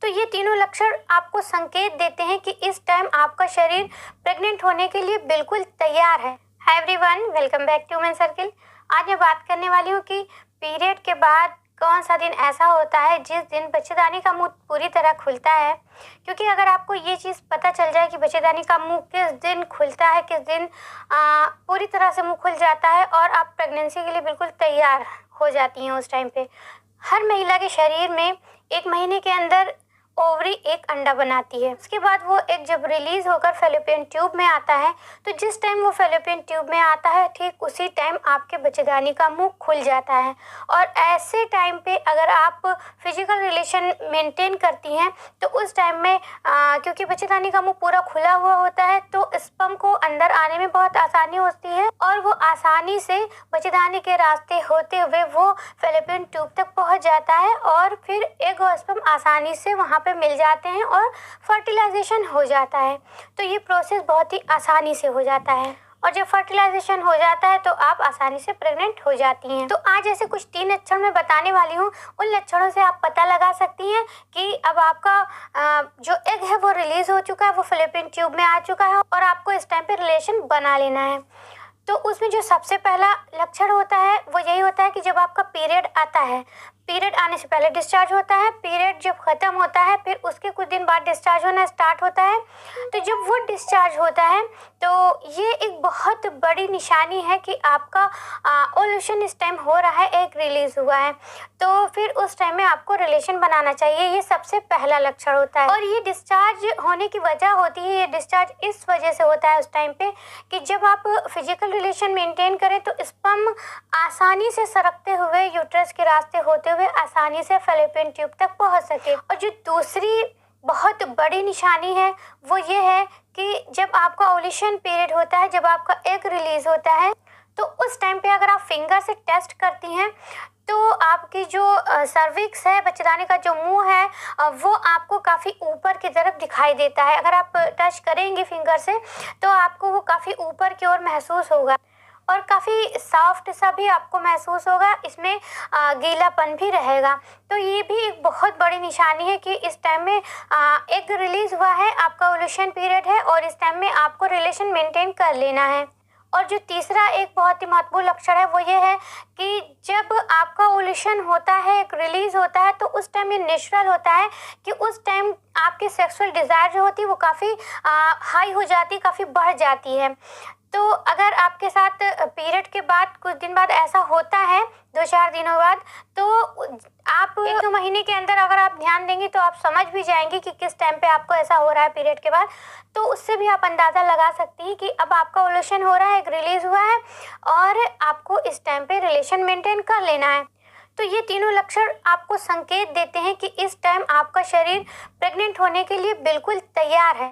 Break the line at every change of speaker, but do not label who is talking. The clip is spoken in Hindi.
तो ये तीनों लक्षण आपको संकेत देते हैं कि इस टाइम आपका शरीर प्रेग्नेंट होने के लिए बिल्कुल तैयार है। Hi everyone, welcome back to women circle. आज मैं बात करने वाली हूँ कि पीरियड के बाद कौन सा दिन ऐसा होता है जिस दिन बच्चेदानी का मुंह पूरी तरह खुलता है। क्योंकि अगर आपको ये चीज़ पता चल जाए कि बच्चेदानी का मुंह किस दिन खुलता है, किस दिन पूरी तरह से मुंह खुल जाता है और आप प्रेगनेंसी के लिए बिल्कुल तैयार हो जाती हैं उस टाइम पे। हर महिला के शरीर में 1 महीने के अंदर ओवरी एक अंडा बनाती है। उसके बाद वो एक जब रिलीज होकर फेलोपियन ट्यूब में आता है, तो जिस टाइम वो फेलोपियन ट्यूब में आता है ठीक उसी टाइम आपके बच्चेदानी का मुंह खुल जाता है। और ऐसे टाइम पे अगर आप फिजिकल रिलेशन मेंटेन करती हैं तो उस टाइम में क्योंकि बच्चेदानी का मुंह पूरा खुला हुआ होता है तो स्पर्म को अंदर आने में बहुत आसानी होती है और वो आसानी से बच्चेदानी के रास्ते होते हुए वो फेलोपियन ट्यूब तक पहुंच जाता है और फिर एग और स्पर्म आसानी से वहाँ पे मिल जाते हैं और फर्टिलाइजेशन हो जाता है। तो ये प्रोसेस बहुत ही आसानी से हो जाता है और जब फर्टिलाइजेशन हो जाता है तो आप आसानी से प्रेग्नेंट हो जाती हैं। तो आज ऐसे कुछ 3 लक्षण मैं बताने वाली हूँ। उन लक्षणों से आप पता लगा सकती हैं कि अब आपका जो एग है वो रिलीज हो चुका है, वो फेलोपियन ट्यूब में आ चुका है और आपको इस टाइम पे रिलेशन बना लेना है। तो उसमें जो सबसे पहला लक्षण होता है वो यही होता है कि जब आपका पीरियड आता है, पीरियड आने से पहले डिस्चार्ज होता है, पीरियड जब खत्म होता है फिर उसके कुछ दिन बाद डिस्चार्ज होना स्टार्ट होता है। तो जब वो डिस्चार्ज होता है तो ये एक बहुत बड़ी निशानी है कि आपका ओव्यूलेशन इस टाइम हो रहा है, एग रिलीज हुआ है। तो फिर उस टाइम में आपको रिलेशन बनाना चाहिए, ये सबसे पहला लक्षण होता है। और ये डिस्चार्ज होने की वजह होती है, ये डिस्चार्ज इस वजह से होता है उस टाइम पे कि जब आप फिजिकल रिलेशन मेंटेन करें तो स्पर्म आसानी से सरकते हुए यूट्रस के रास्ते होते हुए आसानी से फेलोपियन ट्यूब तक पहुंच सके। और जो दूसरी बहुत बड़ी निशानी है वो ये है कि जब आपका ओव्यूलेशन पीरियड होता है, जब आपका एग रिलीज होता है, तो उस टाइम पे अगर आप फिंगर से टेस्ट करती हैं तो आपकी जो सर्विक्स है, बच्चेदानी का जो मुंह है, वो आपको काफ़ी ऊपर की तरफ दिखाई देता है। अगर आप टच करेंगे फिंगर से तो आपको वो काफ़ी ऊपर की ओर महसूस होगा और काफ़ी सॉफ्ट सा भी आपको महसूस होगा, इसमें गीलापन भी रहेगा। तो ये भी एक बहुत बड़ी निशानी है कि इस टाइम में एग रिलीज हुआ है, आपका ओव्यूलेशन पीरियड है और इस टाइम में आपको रिलेशन मेंटेन कर लेना है। और जो तीसरा एक बहुत ही महत्वपूर्ण लक्षण है वो ये है कि जब आपका ओव्यूलेशन होता है, एक रिलीज होता है, तो उस टाइम ये नेचुरल होता है कि उस टाइम आपकी सेक्सुअल डिज़ायर जो होती है वो काफ़ी हाई हो जाती है, काफ़ी बढ़ जाती है। तो अगर आपके साथ पीरियड के बाद कुछ दिन बाद ऐसा होता है, 2-4 दिनों बाद, तो आप 1-2 महीने के अंदर अगर आप ध्यान देंगे तो आप समझ भी जाएंगे कि किस टाइम पे आपको ऐसा हो रहा है पीरियड के बाद। तो उससे भी आप अंदाज़ा लगा सकती हैं कि अब आपका ओव्यूलेशन हो रहा है, एक रिलीज हुआ है और आपको इस टाइम पे रिलेशन मेंटेन कर लेना है। तो ये तीनों लक्षण आपको संकेत देते हैं कि इस टाइम आपका शरीर प्रेग्नेंट होने के लिए बिल्कुल तैयार है।